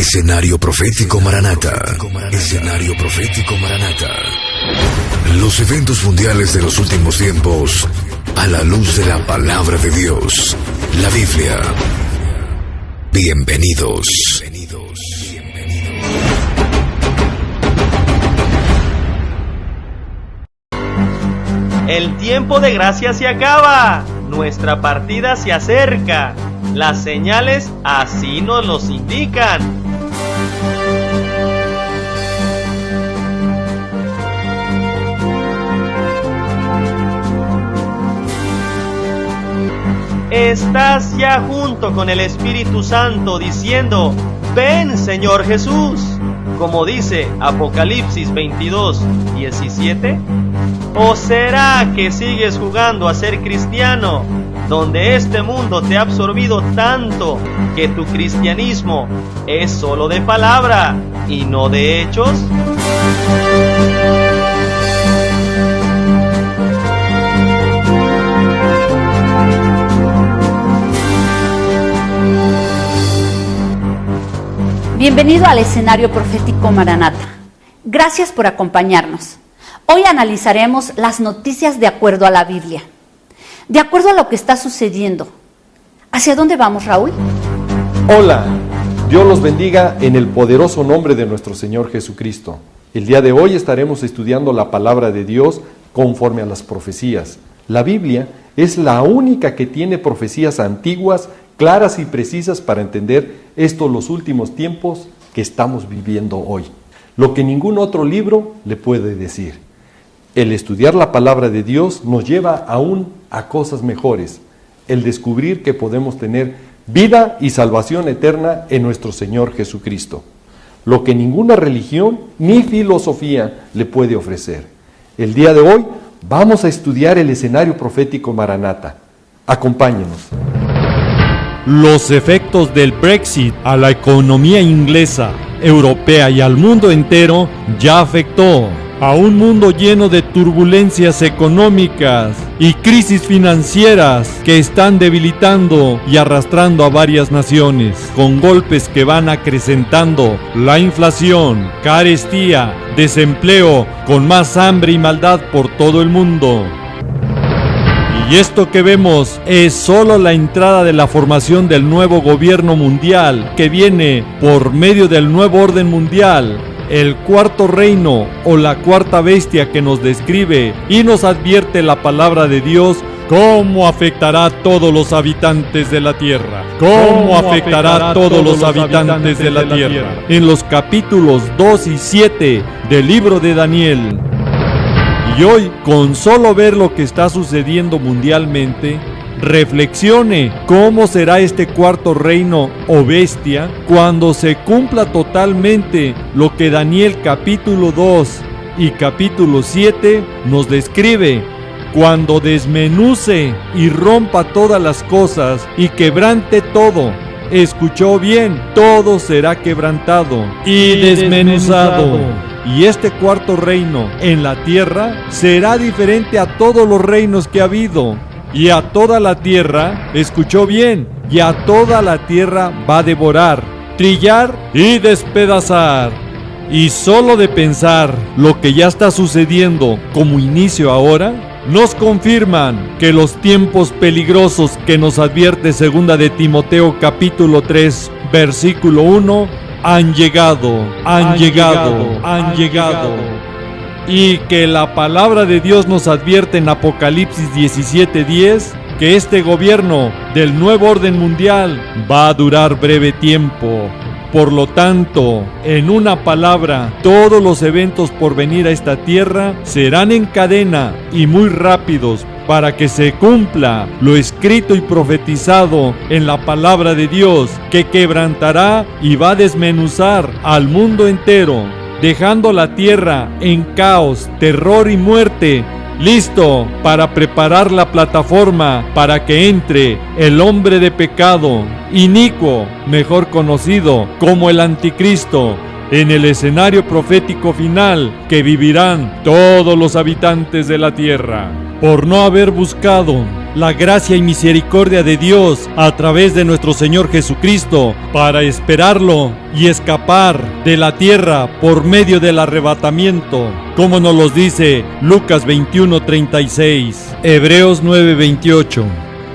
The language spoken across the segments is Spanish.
Escenario Profético Maranata. Escenario Profético Maranata. Los eventos mundiales de los últimos tiempos a la luz de la palabra de Dios, la Biblia. Bienvenidos. El tiempo de gracia se acaba, nuestra partida se acerca, las señales así nos los indican. Estás ya junto con el Espíritu Santo diciendo, ven Señor Jesús, como dice Apocalipsis 22:17. ¿O será que sigues jugando a ser cristiano, donde este mundo te ha absorbido tanto que tu cristianismo es solo de palabra y no de hechos? Bienvenido al Escenario Profético Maranata. Gracias por acompañarnos. Hoy analizaremos las noticias de acuerdo a la Biblia, de acuerdo a lo que está sucediendo. ¿Hacia dónde vamos, Raúl? Hola, Dios los bendiga en el poderoso nombre de nuestro Señor Jesucristo. El día de hoy estaremos estudiando la palabra de Dios conforme a las profecías. La Biblia es la única que tiene profecías antiguas, claras y precisas para entender los últimos tiempos que estamos viviendo hoy. Lo que ningún otro libro le puede decir. El estudiar la palabra de Dios nos lleva aún a cosas mejores. El descubrir que podemos tener vida y salvación eterna en nuestro Señor Jesucristo. Lo que ninguna religión ni filosofía le puede ofrecer. El día de hoy vamos a estudiar el escenario profético Maranata. Acompáñenos. Los efectos del Brexit a la economía inglesa, europea y al mundo entero ya afectó a un mundo lleno de turbulencias económicas y crisis financieras que están debilitando y arrastrando a varias naciones, con golpes que van acrecentando la inflación, carestía, desempleo, con más hambre y maldad por todo el mundo. Y esto que vemos es solo la entrada de la formación del nuevo gobierno mundial que viene por medio del nuevo orden mundial, el cuarto reino o la cuarta bestia que nos describe y nos advierte la palabra de Dios cómo afectará a todos los habitantes de la tierra. Cómo afectará a todos los habitantes de la tierra. En los capítulos 2 y 7 del libro de Daniel. Y hoy, con solo ver lo que está sucediendo mundialmente, reflexione cómo será este cuarto reino o bestia cuando se cumpla totalmente lo que Daniel capítulo 2 y capítulo 7 nos describe, cuando desmenuce y rompa todas las cosas y quebrante todo. Escuchó bien, todo será quebrantado y desmenuzado. Y este cuarto reino en la tierra será diferente a todos los reinos que ha habido. Y a toda la tierra, escuchó bien, y a toda la tierra va a devorar, trillar y despedazar. Y solo de pensar lo que ya está sucediendo como inicio ahora, nos confirman que los tiempos peligrosos que nos advierte 2 de Timoteo capítulo 3, versículo 1, han llegado. Y que la palabra de Dios nos advierte en Apocalipsis 17:10 que este gobierno del nuevo orden mundial va a durar breve tiempo. Por lo tanto, en una palabra, todos los eventos por venir a esta tierra serán en cadena y muy rápidos para que se cumpla lo escrito y profetizado en la palabra de Dios, que quebrantará y va a desmenuzar al mundo entero, dejando la tierra en caos, terror y muerte, listo para preparar la plataforma para que entre el hombre de pecado, inicuo, mejor conocido como el anticristo, en el escenario profético final que vivirán todos los habitantes de la tierra, por no haber buscado la gracia y misericordia de Dios a través de nuestro Señor Jesucristo para esperarlo y escapar de la tierra por medio del arrebatamiento, como nos los dice Lucas 21:36, Hebreos 9:28.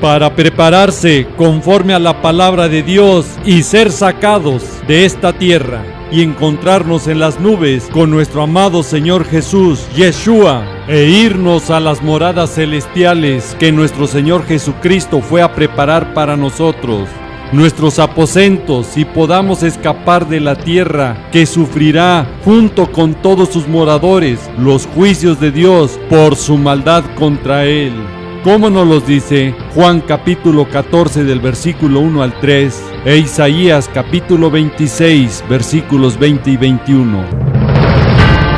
Para prepararse conforme a la palabra de Dios y ser sacados de esta tierra y encontrarnos en las nubes con nuestro amado Señor Jesús, Yeshua, e irnos a las moradas celestiales que nuestro Señor Jesucristo fue a preparar para nosotros, nuestros aposentos, y podamos escapar de la tierra que sufrirá junto con todos sus moradores los juicios de Dios por su maldad contra Él. Como nos los dice Juan capítulo 14 del versículo 1 al 3 e Isaías capítulo 26 versículos 20 y 21.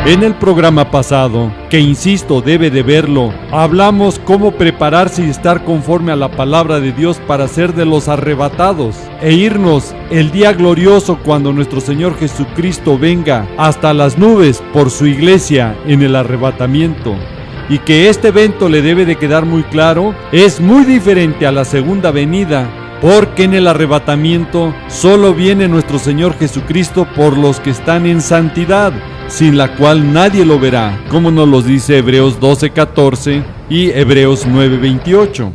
En el programa pasado, que insisto debe de verlo, hablamos cómo prepararse y estar conforme a la palabra de Dios para ser de los arrebatados e irnos el día glorioso cuando nuestro Señor Jesucristo venga hasta las nubes por su iglesia en el arrebatamiento. Y que este evento le debe de quedar muy claro, es muy diferente a la segunda venida, porque en el arrebatamiento solo viene nuestro Señor Jesucristo por los que están en santidad, sin la cual nadie lo verá, como nos lo dice Hebreos 12:14 y Hebreos 9:28.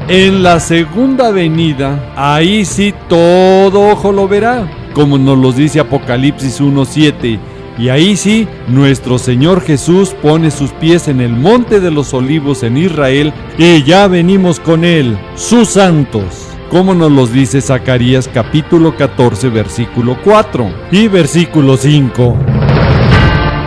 En la segunda venida, ahí sí todo ojo lo verá, como nos lo dice Apocalipsis 1:7. Y ahí sí, nuestro Señor Jesús pone sus pies en el Monte de los Olivos en Israel y ya venimos con Él, sus santos, como nos los dice Zacarías capítulo 14 versículo 4 y versículo 5.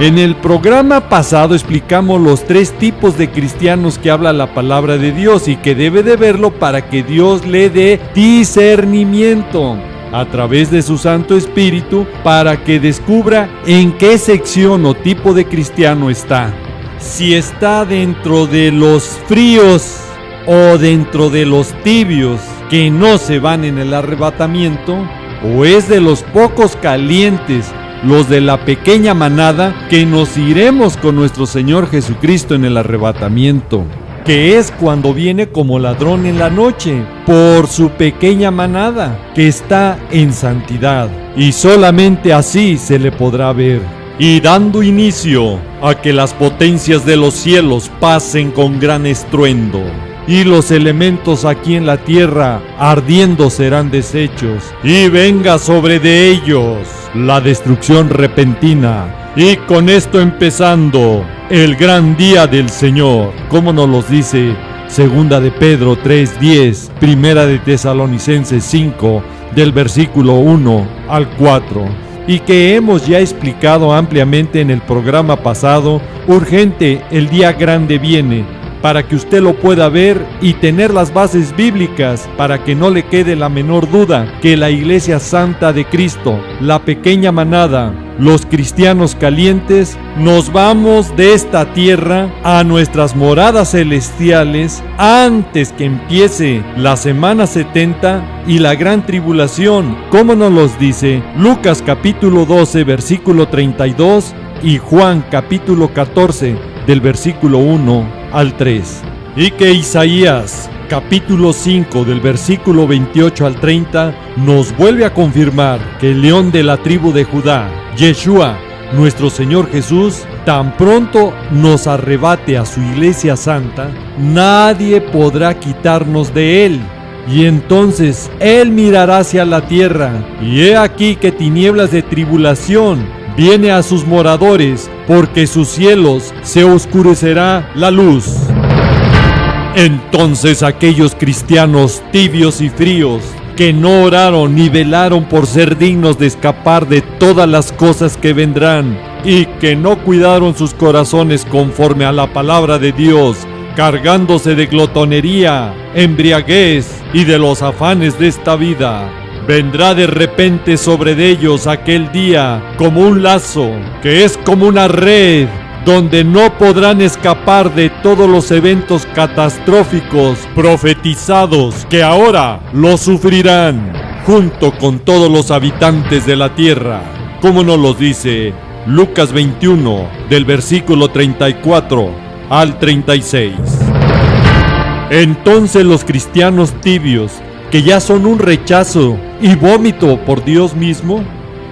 En el programa pasado explicamos los 3 tipos de cristianos que habla la palabra de Dios y que debe de verlo para que Dios le dé discernimiento a través de su Santo Espíritu para que descubra en qué sección o tipo de cristiano está. Si está dentro de los fríos o dentro de los tibios que no se van en el arrebatamiento, o es de los pocos calientes, los de la pequeña manada, que nos iremos con nuestro Señor Jesucristo en el arrebatamiento, que es cuando viene como ladrón en la noche, por su pequeña manada, que está en santidad, y solamente así se le podrá ver. Y dando inicio a que las potencias de los cielos pasen con gran estruendo, y los elementos aquí en la tierra ardiendo serán deshechos, y venga sobre de ellos la destrucción repentina, y con esto empezando el gran día del Señor, como nos los dice Segunda de Pedro 3:10, Primera de Tesalonicenses 5, del versículo 1 al 4, y que hemos ya explicado ampliamente en el programa pasado. Urgente, el día grande viene, para que usted lo pueda ver y tener las bases bíblicas para que no le quede la menor duda que la Iglesia Santa de Cristo, la pequeña manada, los cristianos calientes, nos vamos de esta tierra a nuestras moradas celestiales antes que empiece la semana 70 y la gran tribulación, como nos los dice Lucas capítulo 12 versículo 32 y Juan capítulo 14 del versículo 1 al 3, y que Isaías capítulo 5 del versículo 28 al 30 nos vuelve a confirmar que el león de la tribu de Judá, Yeshua, nuestro Señor Jesús, tan pronto nos arrebate a su iglesia santa, nadie podrá quitarnos de él. Y entonces él mirará hacia la tierra, y he aquí que tinieblas de tribulación viene a sus moradores, porque sus cielos se oscurecerá la luz. Entonces aquellos cristianos tibios y fríos, que no oraron ni velaron por ser dignos de escapar de todas las cosas que vendrán, y que no cuidaron sus corazones conforme a la palabra de Dios, cargándose de glotonería, embriaguez y de los afanes de esta vida, vendrá de repente sobre de ellos aquel día como un lazo, que es como una red, donde no podrán escapar de todos los eventos catastróficos profetizados que ahora los sufrirán, junto con todos los habitantes de la tierra, como nos los dice Lucas 21, del versículo 34 al 36. Entonces los cristianos tibios, que ya son un rechazo y vómito por Dios mismo,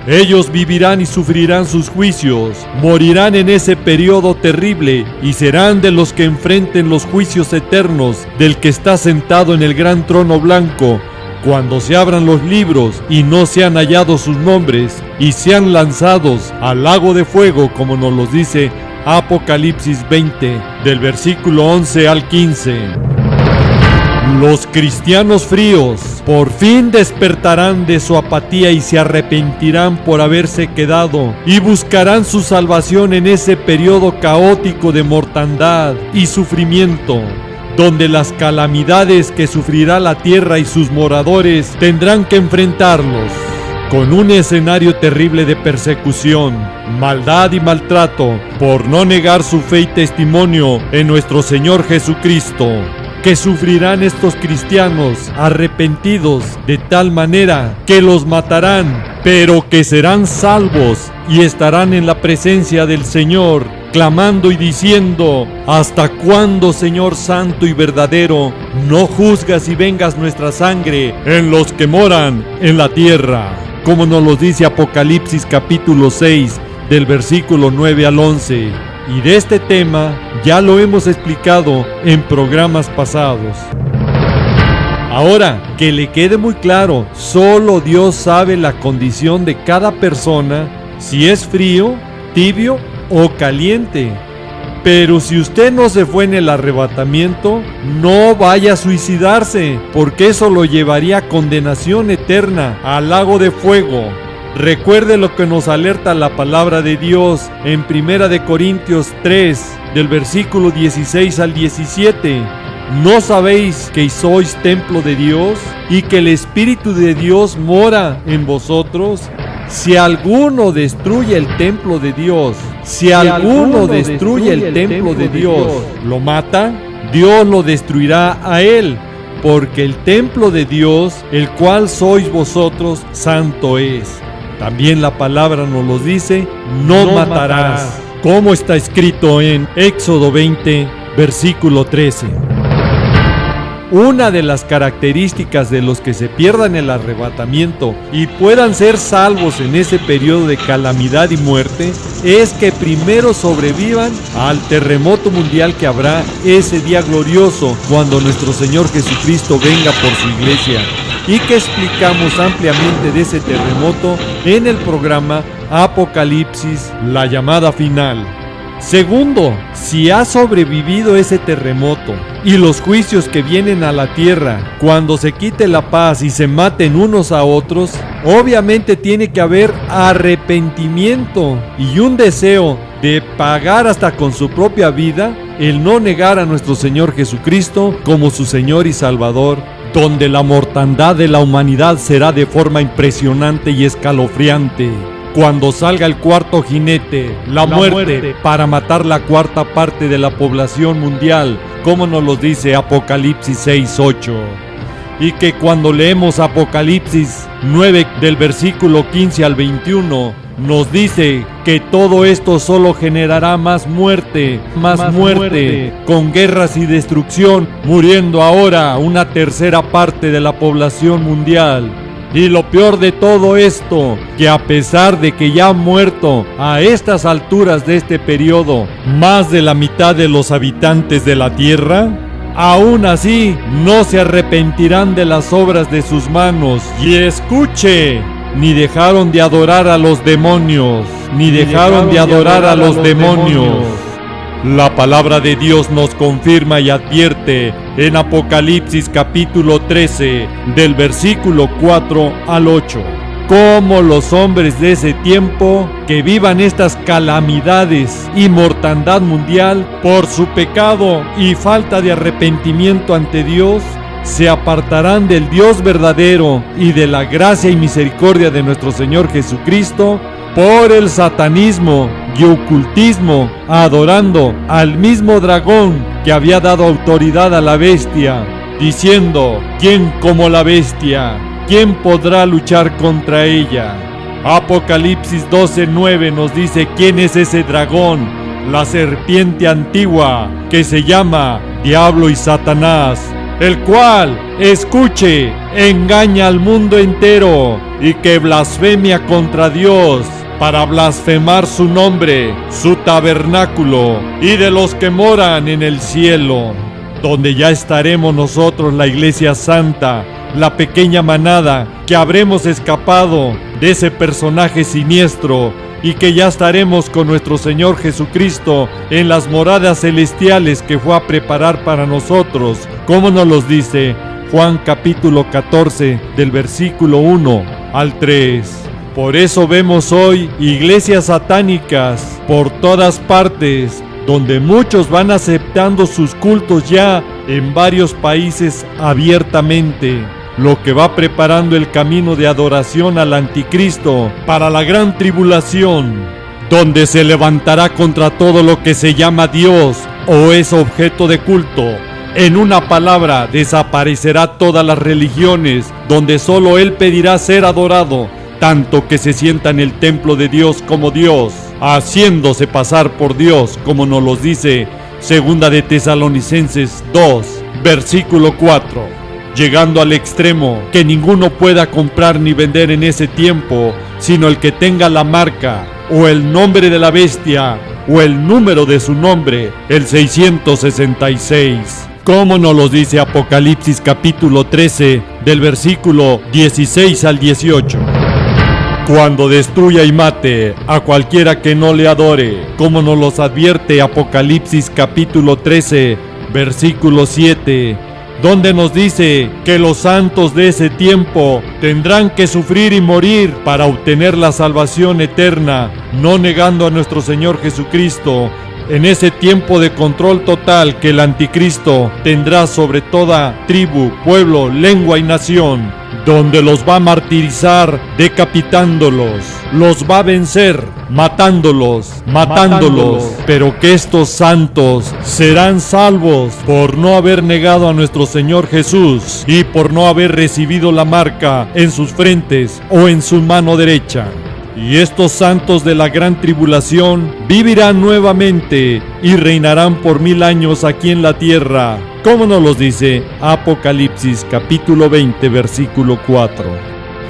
ellos vivirán y sufrirán sus juicios, morirán en ese periodo terrible y serán de los que enfrenten los juicios eternos del que está sentado en el gran trono blanco, cuando se abran los libros y no sean hallados sus nombres y sean lanzados al lago de fuego, como nos los dice Apocalipsis 20, del versículo 11 al 15. Los cristianos fríos por fin despertarán de su apatía y se arrepentirán por haberse quedado y buscarán su salvación en ese periodo caótico de mortandad y sufrimiento, donde las calamidades que sufrirá la tierra y sus moradores tendrán que enfrentarlos con un escenario terrible de persecución, maldad y maltrato por no negar su fe y testimonio en nuestro Señor Jesucristo, que sufrirán estos cristianos arrepentidos de tal manera que los matarán, pero que serán salvos y estarán en la presencia del Señor, clamando y diciendo: ¿hasta cuándo, Señor santo y verdadero, no juzgas y vengas nuestra sangre en los que moran en la tierra? Como nos lo dice Apocalipsis capítulo 6, del versículo 9 al 11. Y de este tema ya lo hemos explicado en programas pasados. Ahora, que le quede muy claro, solo Dios sabe la condición de cada persona, si es frío, tibio o caliente. Pero si usted no se fue en el arrebatamiento, no vaya a suicidarse, porque eso lo llevaría a condenación eterna, al lago de fuego. Recuerde lo que nos alerta la palabra de Dios en 1 Corintios 3, del versículo 16 al 17. ¿No sabéis que sois templo de Dios y que el Espíritu de Dios mora en vosotros? Si alguno destruye el templo de Dios, lo mata, Dios lo destruirá a él, porque el templo de Dios, el cual sois vosotros, santo es. También la palabra nos lo dice: no matarás, como está escrito en Éxodo 20, versículo 13. Una de las características de los que se pierdan el arrebatamiento y puedan ser salvos en ese periodo de calamidad y muerte es que primero sobrevivan al terremoto mundial que habrá ese día glorioso cuando nuestro Señor Jesucristo venga por su iglesia, y que explicamos ampliamente de ese terremoto en el programa Apocalipsis, la llamada final. Segundo, si ha sobrevivido ese terremoto y los juicios que vienen a la tierra, cuando se quite la paz y se maten unos a otros, obviamente tiene que haber arrepentimiento y un deseo de pagar hasta con su propia vida el no negar a nuestro Señor Jesucristo como su Señor y Salvador, donde la mortandad de la humanidad será de forma impresionante y escalofriante. Cuando salga el cuarto jinete, la muerte, para matar la cuarta parte de la población mundial, como nos lo dice Apocalipsis 6:8. Y que cuando leemos Apocalipsis 9 del versículo 15 al 21, nos dice que todo esto solo generará más muerte, con guerras y destrucción, muriendo ahora una tercera parte de la población mundial. Y lo peor de todo esto, que a pesar de que ya han muerto a estas alturas de este periodo más de la mitad de los habitantes de la tierra, aún así no se arrepentirán de las obras de sus manos. Y escuche, ni dejaron de adorar a los demonios, La palabra de Dios nos confirma y advierte en Apocalipsis capítulo 13, del versículo 4 al 8, cómo los hombres de ese tiempo que vivan estas calamidades y mortandad mundial por su pecado y falta de arrepentimiento ante Dios, se apartarán del Dios verdadero y de la gracia y misericordia de nuestro Señor Jesucristo por el satanismo y ocultismo, adorando al mismo dragón que había dado autoridad a la bestia, diciendo: ¿quién como la bestia? ¿Quién podrá luchar contra ella? Apocalipsis 12:9 nos dice quién es ese dragón, la serpiente antigua, que se llama diablo y Satanás, el cual, escuche, engaña al mundo entero y que blasfemia contra Dios para blasfemar su nombre, su tabernáculo y de los que moran en el cielo, donde ya estaremos nosotros, la Iglesia Santa, la pequeña manada que habremos escapado de ese personaje siniestro y que ya estaremos con nuestro Señor Jesucristo en las moradas celestiales que fue a preparar para nosotros, como nos los dice Juan capítulo 14 del versículo 1 al 3. Por eso vemos hoy iglesias satánicas por todas partes, donde muchos van aceptando sus cultos ya en varios países abiertamente, lo que va preparando el camino de adoración al anticristo para la gran tribulación, donde se levantará contra todo lo que se llama Dios o es objeto de culto. En una palabra, desaparecerá todas las religiones, donde solo Él pedirá ser adorado, tanto que se sienta en el templo de Dios como Dios, haciéndose pasar por Dios, como nos lo dice Segunda de Tesalonicenses 2, versículo 4. Llegando al extremo que ninguno pueda comprar ni vender en ese tiempo, sino el que tenga la marca, o el nombre de la bestia, o el número de su nombre, el 666. Como nos lo dice Apocalipsis capítulo 13, del versículo 16 al 18. Cuando destruya y mate a cualquiera que no le adore, como nos los advierte Apocalipsis capítulo 13, versículo 7, donde nos dice que los santos de ese tiempo tendrán que sufrir y morir para obtener la salvación eterna, no negando a nuestro Señor Jesucristo, en ese tiempo de control total que el anticristo tendrá sobre toda tribu, pueblo, lengua y nación, donde los va a martirizar decapitándolos, los va a vencer matándolos, pero que estos santos serán salvos por no haber negado a nuestro Señor Jesús y por no haber recibido la marca en sus frentes o en su mano derecha. Y estos santos de la gran tribulación vivirán nuevamente y reinarán por 1000 años aquí en la tierra, como nos los dice Apocalipsis capítulo 20 versículo 4.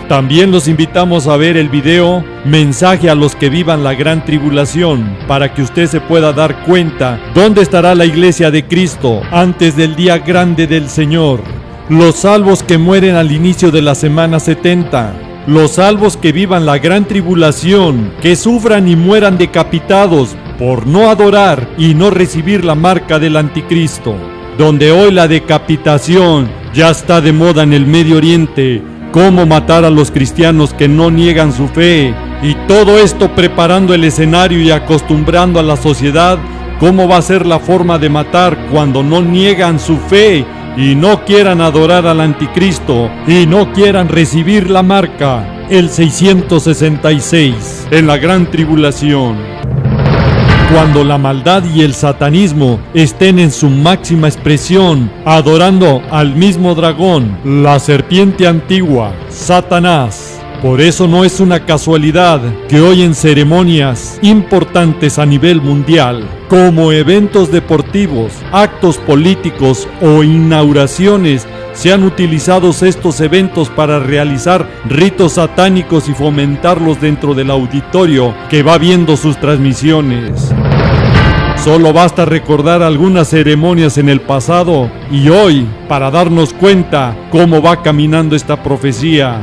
También los invitamos a ver el video Mensaje a los que vivan la gran tribulación, para que usted se pueda dar cuenta dónde estará la iglesia de Cristo antes del día grande del Señor. Los salvos que mueren al inicio de la semana 70. Los salvos que vivan la gran tribulación, que sufran y mueran decapitados por no adorar y no recibir la marca del anticristo. Donde hoy la decapitación ya está de moda en el Medio Oriente, cómo matar a los cristianos que no niegan su fe, y todo esto preparando el escenario y acostumbrando a la sociedad cómo va a ser la forma de matar cuando no niegan su fe y no quieran adorar al anticristo y no quieran recibir la marca, el 666, en la gran tribulación. Cuando la maldad y el satanismo estén en su máxima expresión, adorando al mismo dragón, la serpiente antigua, Satanás. Por eso no es una casualidad que hoy en ceremonias importantes a nivel mundial, como eventos deportivos, actos políticos o inauguraciones, sean utilizados estos eventos para realizar ritos satánicos y fomentarlos dentro del auditorio que va viendo sus transmisiones. Solo basta recordar algunas ceremonias en el pasado y hoy para darnos cuenta cómo va caminando esta profecía.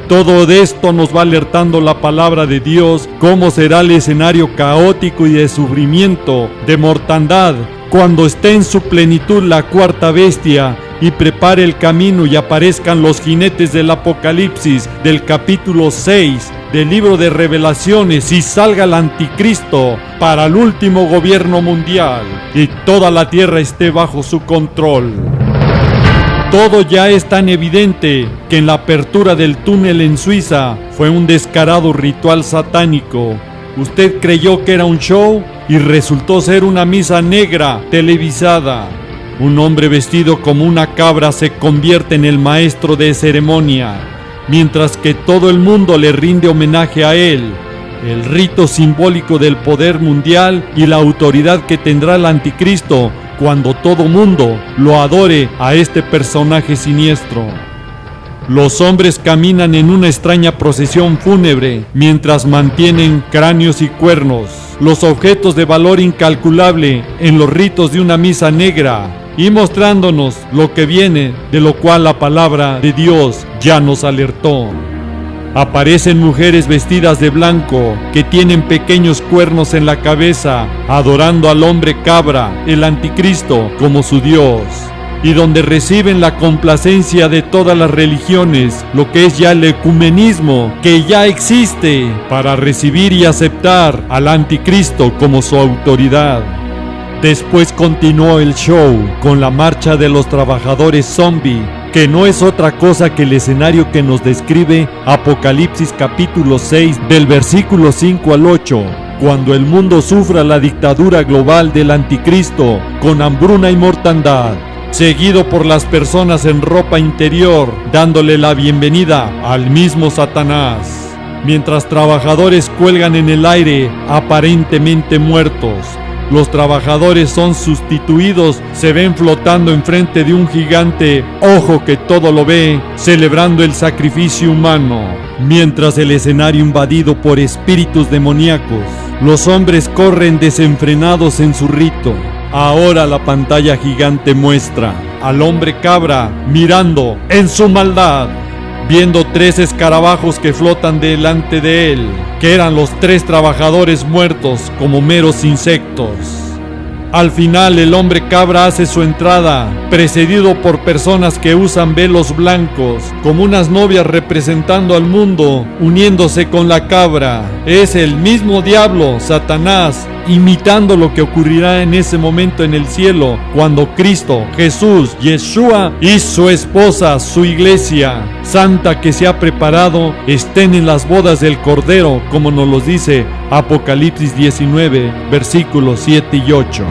Todo de esto nos va alertando la palabra de Dios, cómo será el escenario caótico y de sufrimiento, de mortandad, cuando esté en su plenitud la cuarta bestia y prepare el camino y aparezcan los jinetes del Apocalipsis del capítulo 6 del libro de Revelaciones y salga el anticristo para el último gobierno mundial y toda la tierra esté bajo su control. Todo ya es tan evidente que en la apertura del túnel en Suiza fue un descarado ritual satánico. Usted creyó que era un show y resultó ser una misa negra televisada. Un hombre vestido como una cabra se convierte en el maestro de ceremonia, mientras que todo el mundo le rinde homenaje a él. El rito simbólico del poder mundial y la autoridad que tendrá el anticristo cuando todo mundo lo adore a este personaje siniestro. Los hombres caminan en una extraña procesión fúnebre mientras mantienen cráneos y cuernos, los objetos de valor incalculable en los ritos de una misa negra, y mostrándonos lo que viene, de lo cual la palabra de Dios ya nos alertó. Aparecen mujeres vestidas de blanco que tienen pequeños cuernos en la cabeza, adorando al hombre cabra, el anticristo, como su Dios, y donde reciben la complacencia de todas las religiones, lo que es ya el ecumenismo, que ya existe, para recibir y aceptar al anticristo como su autoridad. Después continuó el show con la marcha de los trabajadores zombie, que no es otra cosa que el escenario que nos describe Apocalipsis capítulo 6 del versículo 5 al 8, cuando el mundo sufra la dictadura global del anticristo con hambruna y mortandad, seguido por las personas en ropa interior, dándole la bienvenida al mismo Satanás, mientras trabajadores cuelgan en el aire aparentemente muertos. Los trabajadores son sustituidos, se ven flotando enfrente de un gigante, ojo que todo lo ve, celebrando el sacrificio humano, mientras el escenario invadido por espíritus demoníacos. Los hombres corren desenfrenados en su rito. Ahora la pantalla gigante muestra al hombre cabra mirando en su maldad, viendo 3 escarabajos que flotan delante de él, que eran los 3 trabajadores muertos como meros insectos. Al final el hombre cabra hace su entrada, precedido por personas que usan velos blancos, como unas novias representando al mundo, uniéndose con la cabra. Es el mismo diablo, Satanás, imitando lo que ocurrirá en ese momento en el cielo, cuando Cristo, Jesús, Yeshua y su esposa, su iglesia santa que se ha preparado, estén en las bodas del Cordero, como nos lo dice Apocalipsis 19, versículos 7 y 8.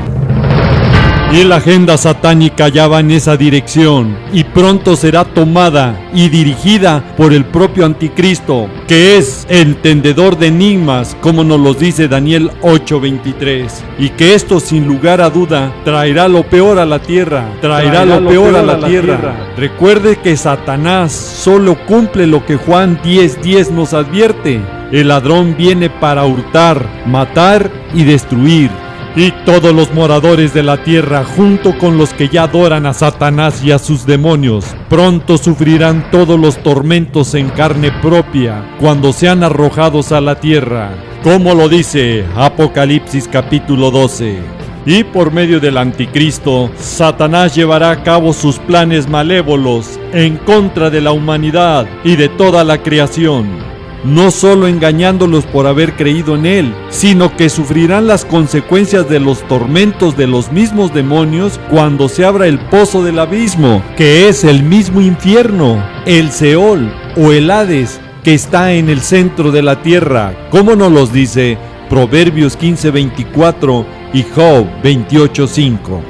Y la agenda satánica ya va en esa dirección, y pronto será tomada y dirigida por el propio anticristo, que es el tendedor de enigmas, como nos lo dice Daniel 8:23, y que esto sin lugar a duda traerá lo peor a la tierra, traerá lo peor a la tierra. Recuerde que Satanás solo cumple lo que Juan 10:10 nos advierte: el ladrón viene para hurtar, matar y destruir. Y todos los moradores de la tierra, junto con los que ya adoran a Satanás y a sus demonios, pronto sufrirán todos los tormentos en carne propia cuando sean arrojados a la tierra, como lo dice Apocalipsis capítulo 12. Y por medio del anticristo, Satanás llevará a cabo sus planes malévolos en contra de la humanidad y de toda la creación, no solo engañándolos por haber creído en él, sino que sufrirán las consecuencias de los tormentos de los mismos demonios cuando se abra el pozo del abismo, que es el mismo infierno, el Seol o el Hades, que está en el centro de la tierra, como nos los dice Proverbios 15:24 y Job 28:5.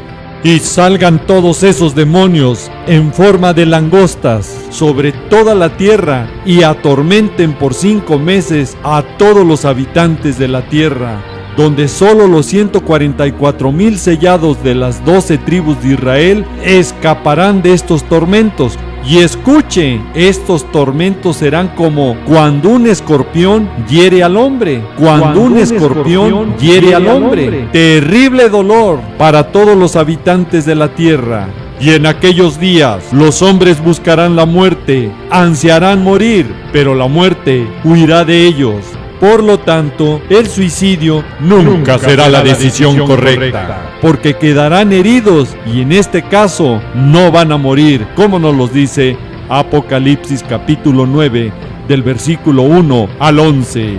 Y salgan todos esos demonios en forma de langostas sobre toda la tierra y atormenten por 5 meses a todos los habitantes de la tierra, donde solo los 144,000 sellados de las 12 tribus de Israel escaparán de estos tormentos. Y escuche, estos tormentos serán como cuando un escorpión hiere al hombre. Cuando un escorpión hiere al hombre. Terrible dolor para todos los habitantes de la tierra. Y en aquellos días los hombres buscarán la muerte, ansiarán morir, pero la muerte huirá de ellos. Por lo tanto, el suicidio nunca será la decisión correcta, porque quedarán heridos y en este caso no van a morir, como nos lo dice Apocalipsis capítulo 9, del versículo 1 al 11.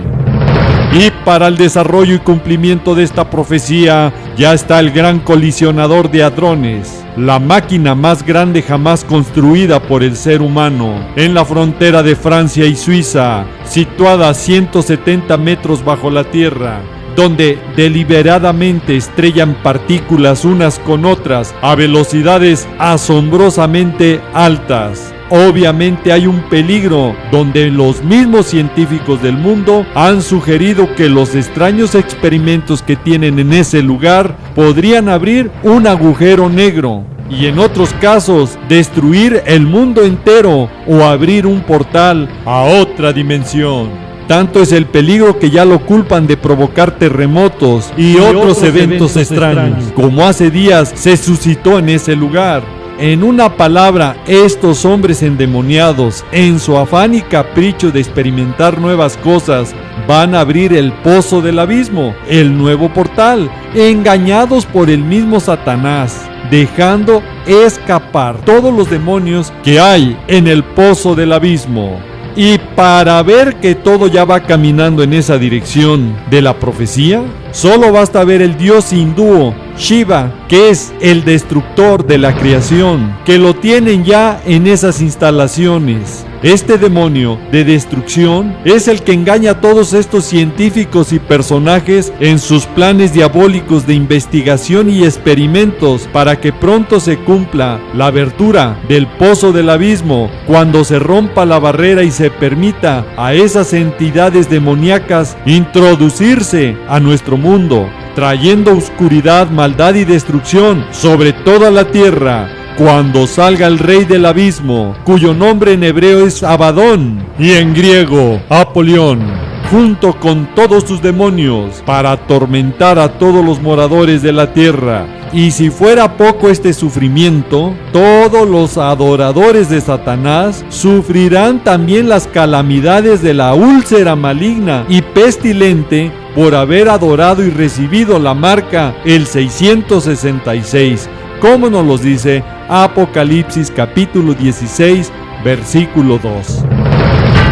Y para el desarrollo y cumplimiento de esta profecía ya está el gran colisionador de hadrones, la máquina más grande jamás construida por el ser humano, en la frontera de Francia y Suiza, situada a 170 metros bajo la tierra, donde deliberadamente estrellan partículas unas con otras a velocidades asombrosamente altas. obviamente hay un peligro donde los mismos científicos del mundo han sugerido que los extraños experimentos que tienen en ese lugar podrían abrir un agujero negro y en otros casos destruir el mundo entero o abrir un portal a otra dimensión. Tanto es el peligro que ya lo culpan de provocar terremotos y otros eventos extraños, como hace días se suscitó en ese lugar. En una palabra, estos hombres endemoniados, en su afán y capricho de experimentar nuevas cosas, van a abrir el pozo del abismo, el nuevo portal, engañados por el mismo Satanás, dejando escapar todos los demonios que hay en el pozo del abismo. Y para ver que todo ya va caminando en esa dirección de la profecía, solo basta ver el dios hindú Shiva, que es el destructor de la creación, que lo tienen ya en esas instalaciones. Este demonio de destrucción es el que engaña a todos estos científicos y personajes en sus planes diabólicos de investigación y experimentos para que pronto se cumpla la abertura del pozo del abismo, cuando se rompa la barrera y se permita a esas entidades demoníacas introducirse a nuestro mundo, trayendo oscuridad, maldad y destrucción sobre toda la tierra. Cuando salga el rey del abismo, cuyo nombre en hebreo es Abadón y en griego Apolión, junto con todos sus demonios, para atormentar a todos los moradores de la tierra. Y si fuera poco este sufrimiento, todos los adoradores de Satanás sufrirán también las calamidades de la úlcera maligna y pestilente por haber adorado y recibido la marca el 666, como nos los dice Apocalipsis capítulo 16, versículo 2.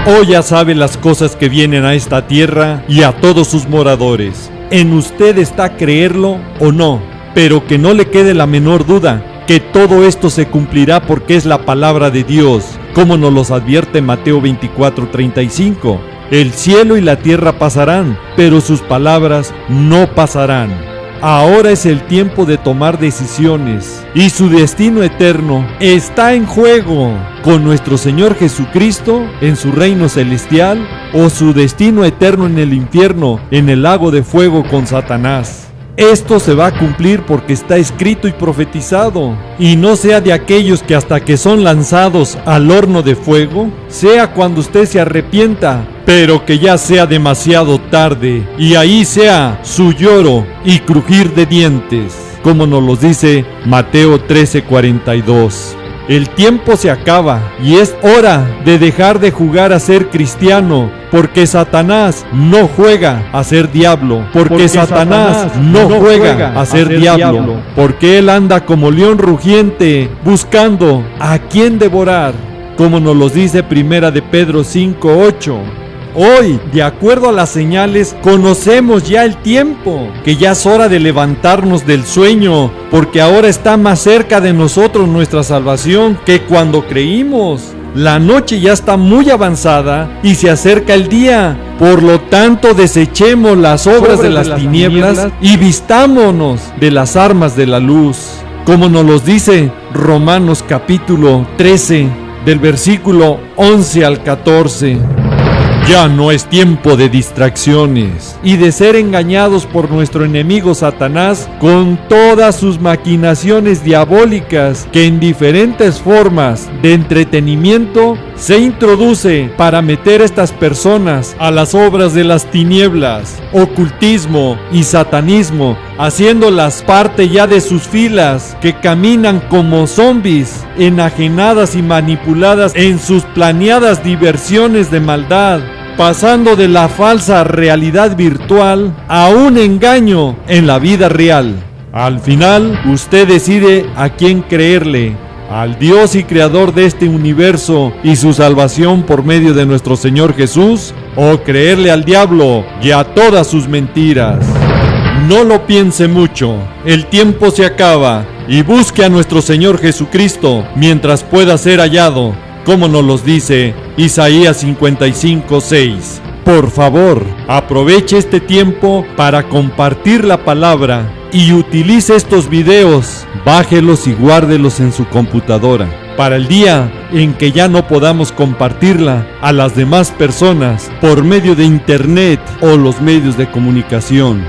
Hoy ya sabe las cosas que vienen a esta tierra y a todos sus moradores. En usted está creerlo o no, pero que no le quede la menor duda que todo esto se cumplirá porque es la palabra de Dios, como nos los advierte Mateo 24:35. El cielo y la tierra pasarán, pero sus palabras no pasarán. Ahora es el tiempo de tomar decisiones y su destino eterno está en juego con nuestro Señor Jesucristo en su reino celestial o su destino eterno en el infierno, en el lago de fuego con Satanás. Esto se va a cumplir porque está escrito y profetizado, y no sea de aquellos que hasta que son lanzados al horno de fuego, sea cuando usted se arrepienta, pero que ya sea demasiado tarde, y ahí sea su lloro y crujir de dientes, como nos los dice Mateo 13:42. El tiempo se acaba y es hora de dejar de jugar a ser cristiano, porque Satanás no juega a ser diablo, porque Satanás no juega a ser diablo, porque él anda como león rugiente buscando a quien devorar, como nos los dice Primera de Pedro 5:8. Hoy, de acuerdo a las señales, conocemos ya el tiempo, que ya es hora de levantarnos del sueño, porque ahora está más cerca de nosotros nuestra salvación que cuando creímos. La noche ya está muy avanzada y se acerca el día. Por lo tanto, desechemos las obras de las tinieblas y vistámonos de las armas de la luz, como nos los dice Romanos capítulo 13, del versículo 11 al 14. Ya no es tiempo de distracciones y de ser engañados por nuestro enemigo Satanás con todas sus maquinaciones diabólicas que en diferentes formas de entretenimiento se introduce para meter a estas personas a las obras de las tinieblas, ocultismo y satanismo, haciéndolas parte ya de sus filas, que caminan como zombies, enajenadas y manipuladas en sus planeadas diversiones de maldad, pasando de la falsa realidad virtual a un engaño en la vida real. Al final, usted decide a quién creerle: al Dios y Creador de este universo y su salvación por medio de nuestro Señor Jesús, o creerle al diablo y a todas sus mentiras. No lo piense mucho, el tiempo se acaba, y busque a nuestro Señor Jesucristo mientras pueda ser hallado, como nos los dice Isaías 55:6. Por favor, aproveche este tiempo para compartir la palabra y utilice estos videos, bájelos y guárdelos en su computadora. para el día en que ya no podamos compartirla a las demás personas por medio de internet o los medios de comunicación.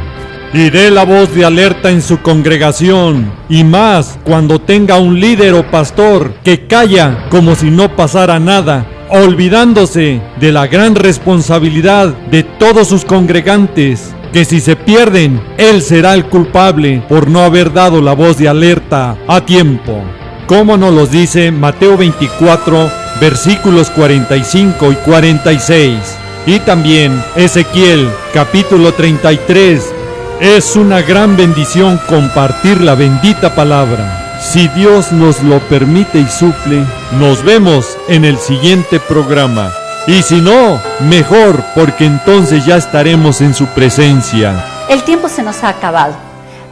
Y dé la voz de alerta en su congregación, y más cuando tenga un líder o pastor que calla como si no pasara nada, olvidándose de la gran responsabilidad de todos sus congregantes, que si se pierden, él será el culpable por no haber dado la voz de alerta a tiempo. Como nos los dice Mateo 24, versículos 45 y 46. Y también Ezequiel, capítulo 33. Es una gran bendición compartir la bendita palabra. Si Dios nos lo permite y suple, nos vemos en el siguiente programa. Y si no, mejor, porque entonces ya estaremos en su presencia. El tiempo se nos ha acabado.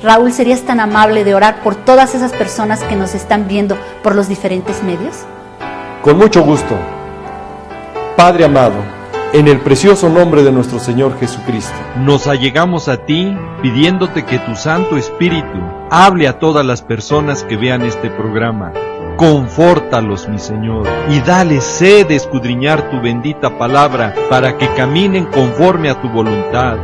Raúl, ¿serías tan amable de orar por todas esas personas que nos están viendo por los diferentes medios? Con mucho gusto. Padre amado, en el precioso nombre de nuestro Señor Jesucristo, nos allegamos a ti pidiéndote que tu Santo Espíritu hable a todas las personas que vean este programa. Confórtalos, mi Señor, y dale sed de escudriñar tu bendita palabra para que caminen conforme a tu voluntad.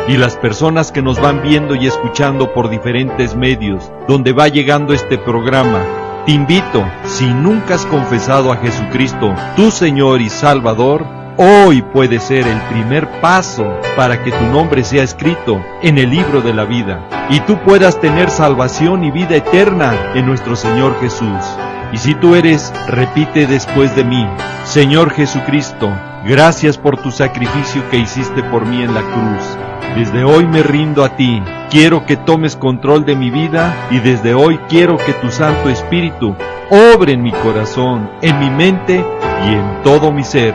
Y las personas que nos van viendo y escuchando por diferentes medios, donde va llegando este programa, te invito, si nunca has confesado a Jesucristo, tu Señor y Salvador, hoy puede ser el primer paso para que tu nombre sea escrito en el libro de la vida y tú puedas tener salvación y vida eterna en nuestro Señor Jesús. Y si tú eres, repite después de mí: Señor Jesucristo, gracias por tu sacrificio que hiciste por mí en la cruz. Desde hoy me rindo a ti, quiero que tomes control de mi vida y desde hoy quiero que tu Santo Espíritu obre en mi corazón, en mi mente y en todo mi ser.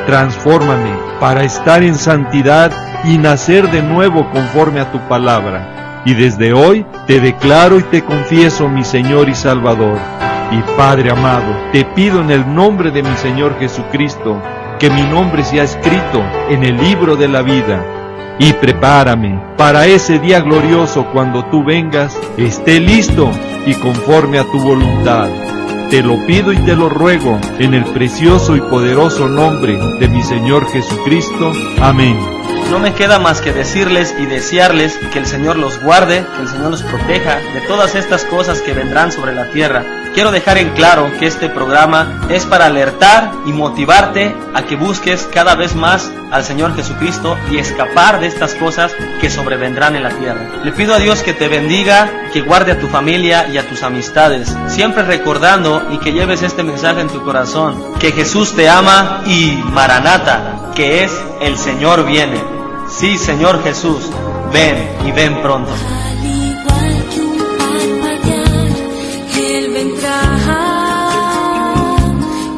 Transfórmame para estar en santidad y nacer de nuevo conforme a tu palabra. Y desde hoy te declaro y te confieso mi Señor y Salvador. Y Padre amado, te pido en el nombre de mi Señor Jesucristo, que mi nombre sea escrito en el libro de la vida. Y prepárame para ese día glorioso cuando tú vengas, esté listo y conforme a tu voluntad. Te lo pido y te lo ruego en el precioso y poderoso nombre de mi Señor Jesucristo. Amén. No me queda más que decirles y desearles que el Señor los guarde, que el Señor los proteja de todas estas cosas que vendrán sobre la tierra. Quiero dejar en claro que este programa es para alertar y motivarte a que busques cada vez más al Señor Jesucristo y escapar de estas cosas que sobrevendrán en la tierra. Le pido a Dios que te bendiga, que guarde a tu familia y a tus amistades, siempre recordando y que lleves este mensaje en tu corazón, que Jesús te ama y Maranata, que es el Señor viene. Sí, Señor Jesús, ven y ven pronto. Al igual que un parpadear, Él vendrá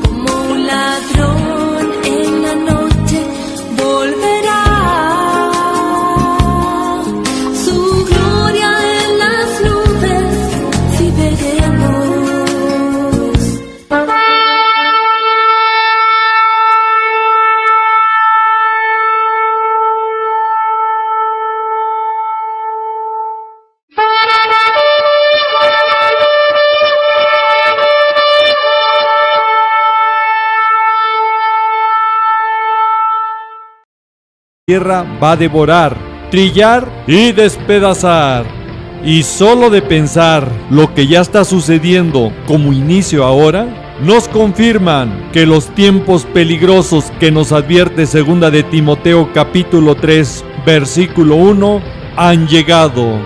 como un ladrón en la noche, volverá. Su gloria en las nubes, sí veremos. Tierra va a devorar, trillar y despedazar. Y solo de pensar lo que ya está sucediendo como inicio ahora, nos confirman que los tiempos peligrosos que nos advierte 2 de Timoteo capítulo 3, versículo 1, han llegado.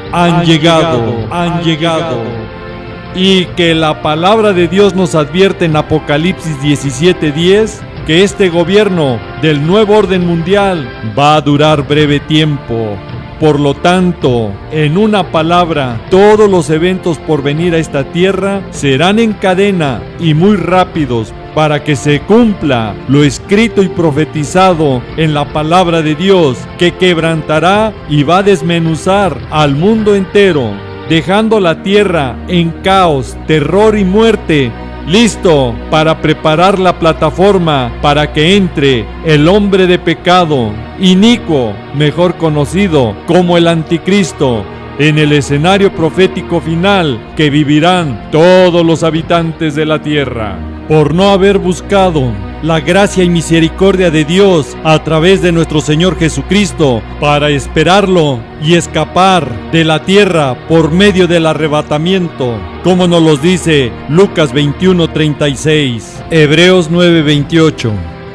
Y que la palabra de Dios nos advierte en Apocalipsis 17:10, que este gobierno del nuevo orden mundial va a durar breve tiempo. Por lo tanto, en una palabra, todos los eventos por venir a esta tierra serán en cadena y muy rápidos para que se cumpla lo escrito y profetizado en la palabra de Dios, que quebrantará y va a desmenuzar al mundo entero, dejando la tierra en caos, terror y muerte, listo para preparar la plataforma para que entre el hombre de pecado, inicuo, mejor conocido como el anticristo, en el escenario profético final que vivirán todos los habitantes de la tierra, por no haber buscado la gracia y misericordia de Dios a través de nuestro Señor Jesucristo para esperarlo y escapar de la tierra por medio del arrebatamiento, como nos lo dice Lucas 21:36, Hebreos 9:28.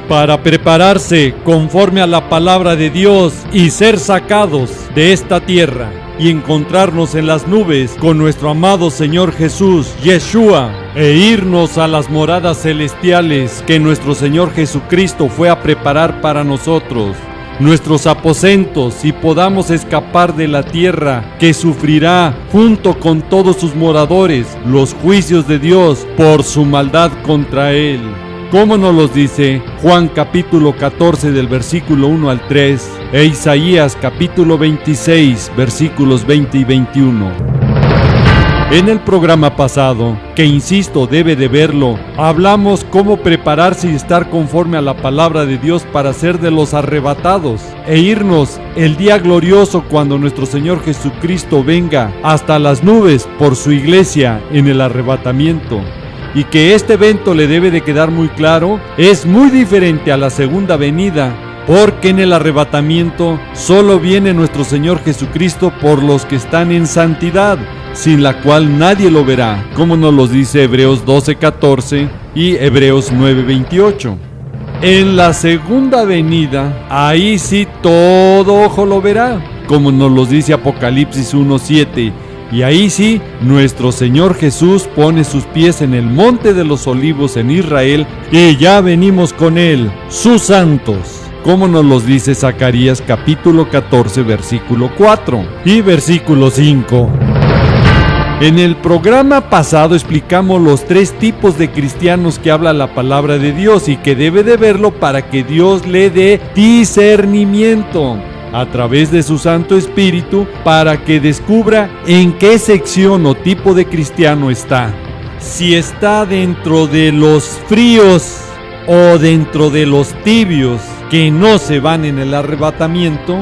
Para prepararse conforme a la palabra de Dios y ser sacados de esta tierra y encontrarnos en las nubes con nuestro amado Señor Jesús, Yeshua, e irnos a las moradas celestiales que nuestro Señor Jesucristo fue a preparar para nosotros, nuestros aposentos, y podamos escapar de la tierra que sufrirá junto con todos sus moradores los juicios de Dios por su maldad contra Él. Como nos los dice Juan capítulo 14 del versículo 1 al 3 e Isaías capítulo 26 versículos 20 y 21. En el programa pasado, que insisto debe de verlo, hablamos cómo prepararse y estar conforme a la palabra de Dios para ser de los arrebatados e irnos el día glorioso cuando nuestro Señor Jesucristo venga hasta las nubes por su iglesia en el arrebatamiento. Y que este evento le debe de quedar muy claro, es muy diferente a la segunda venida, porque en el arrebatamiento solo viene nuestro Señor Jesucristo por los que están en santidad, sin la cual nadie lo verá, como nos lo dice Hebreos 12:14 y Hebreos 9:28. En la segunda venida, ahí sí todo ojo lo verá, como nos lo dice Apocalipsis 1:7. Y ahí sí, nuestro Señor Jesús pone sus pies en el Monte de los Olivos en Israel y ya venimos con Él, sus santos, como nos los dice Zacarías capítulo 14 versículo 4 y versículo 5. En el programa pasado explicamos los 3 tipos de cristianos que habla la palabra de Dios y que debe de verlo para que Dios le dé discernimiento a través de su Santo Espíritu para que descubra en qué sección o tipo de cristiano está. Si está dentro de los fríos o dentro de los tibios que no se van en el arrebatamiento,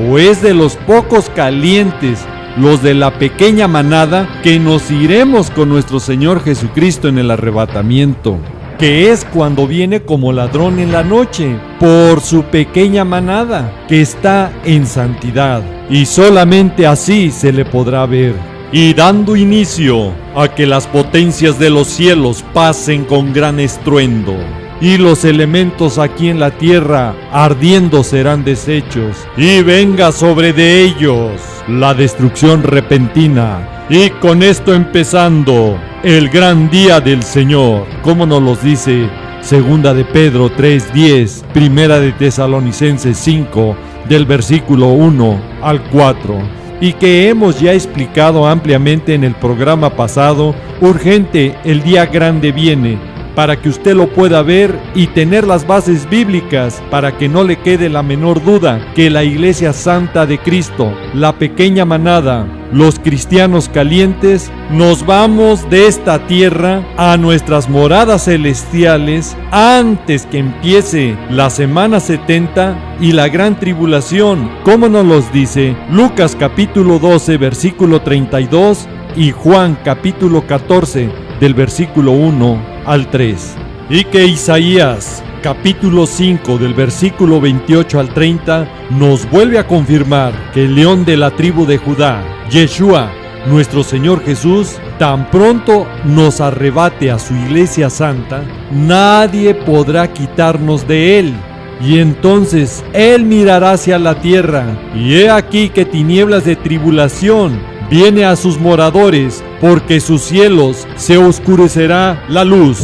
o es de los pocos calientes, los de la pequeña manada, que nos iremos con nuestro Señor Jesucristo en el arrebatamiento, que es cuando viene como ladrón en la noche, por su pequeña manada, que está en santidad, y solamente así se le podrá ver. Y dando inicio a que las potencias de los cielos pasen con gran estruendo, y los elementos aquí en la tierra ardiendo serán deshechos, y venga sobre de ellos la destrucción repentina. Y con esto empezando el gran día del Señor, como nos los dice Segunda de Pedro 3:10, Primera de Tesalonicenses 5, del versículo 1 al 4, y que hemos ya explicado ampliamente en el programa pasado. Urgente, el día grande viene, para que usted lo pueda ver y tener las bases bíblicas para que no le quede la menor duda que la Iglesia Santa de Cristo, la pequeña manada, los cristianos calientes, nos vamos de esta tierra a nuestras moradas celestiales antes que empiece la semana 70 y la gran tribulación, como nos los dice Lucas capítulo 12 versículo 32 y Juan capítulo 14 del versículo 1 al 3, y que Isaías capítulo 5 del versículo 28 al 30 nos vuelve a confirmar que el león de la tribu de Judá, Yeshua, nuestro Señor Jesús, tan pronto nos arrebate a su iglesia santa, nadie podrá quitarnos de él. Y entonces él mirará hacia la tierra, y he aquí que tinieblas de tribulación viene a sus moradores, porque sus cielos se oscurecerá la luz.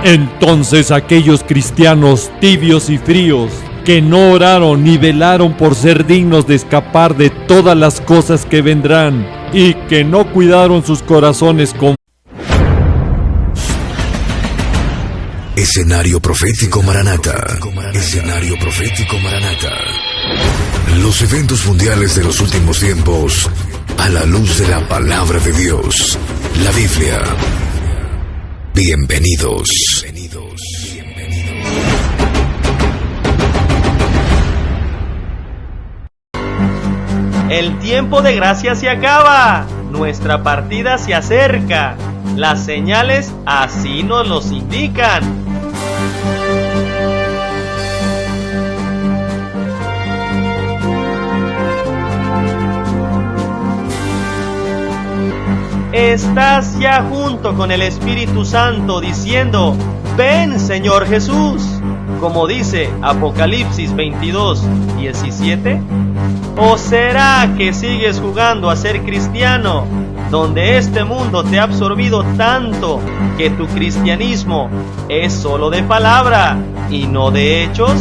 Entonces aquellos cristianos tibios y fríos, que no oraron ni velaron por ser dignos de escapar de todas las cosas que vendrán, y que no cuidaron sus corazones con... Escenario profético Maranata. Escenario profético Maranata. Los eventos mundiales de los últimos tiempos a la luz de la palabra de Dios, la Biblia. Bienvenidos. El tiempo de gracia se acaba, nuestra partida se acerca. Las señales así nos los indican. Estás ya junto con el Espíritu Santo diciendo, ven Señor Jesús, como dice Apocalipsis 22, 17. ¿O será que sigues jugando a ser cristiano, donde este mundo te ha absorbido tanto que tu cristianismo es solo de palabra y no de hechos?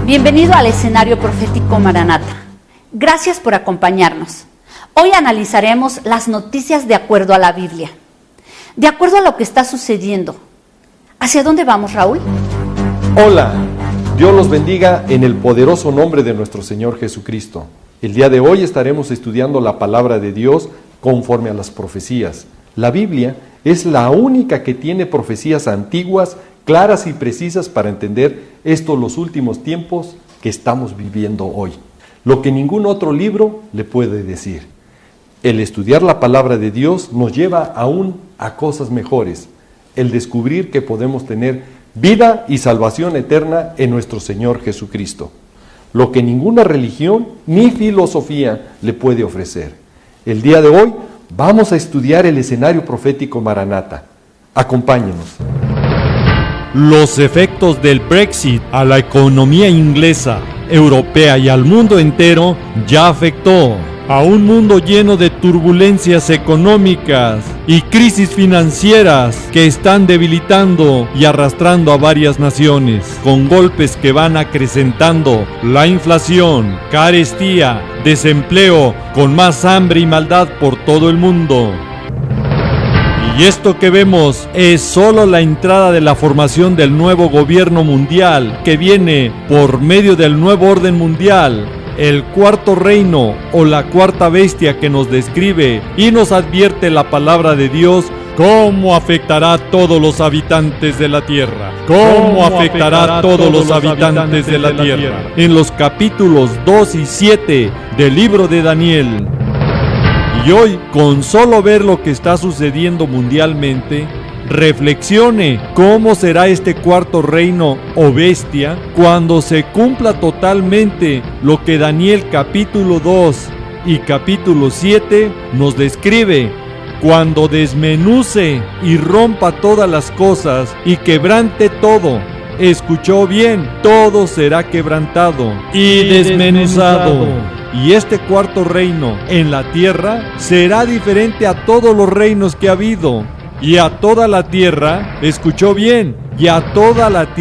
Bienvenido al escenario profético Maranata. Gracias por acompañarnos. Hoy analizaremos las noticias de acuerdo a la Biblia, de acuerdo a lo que está sucediendo. ¿Hacia dónde vamos, Raúl? Hola, Dios los bendiga en el poderoso nombre de nuestro Señor Jesucristo. El día de hoy estaremos estudiando la palabra de Dios conforme a las profecías. La Biblia es la única que tiene profecías antiguas, claras y precisas para entender los últimos tiempos que estamos viviendo hoy. Lo que ningún otro libro le puede decir. El estudiar la palabra de Dios nos lleva aún a cosas mejores. El descubrir que podemos tener vida y salvación eterna en nuestro Señor Jesucristo. Lo que ninguna religión ni filosofía le puede ofrecer. El día de hoy vamos a estudiar el escenario profético Maranata. Acompáñenos. Los efectos del Brexit a la economía inglesa, europea y al mundo entero ya afectó a un mundo lleno de turbulencias económicas y crisis financieras que están debilitando y arrastrando a varias naciones, con golpes que van acrecentando la inflación, carestía, desempleo, con más hambre y maldad por todo el mundo. Y esto que vemos es solo la entrada de la formación del nuevo gobierno mundial que viene por medio del nuevo orden mundial, el cuarto reino o la cuarta bestia que nos describe y nos advierte la palabra de Dios cómo afectará a todos los habitantes de la tierra. Cómo afectará a todos los habitantes de la tierra. En los capítulos 2 y 7 del libro de Daniel. Y hoy, con solo ver lo que está sucediendo mundialmente, reflexione cómo será este cuarto reino o bestia cuando se cumpla totalmente lo que Daniel capítulo 2 y capítulo 7 nos describe, cuando desmenuce y rompa todas las cosas y quebrante todo. Escuchó bien, todo será quebrantado y desmenuzado. Y este cuarto reino en la tierra será diferente a todos los reinos que ha habido. Y a toda la tierra, escuchó bien, y a toda la tierra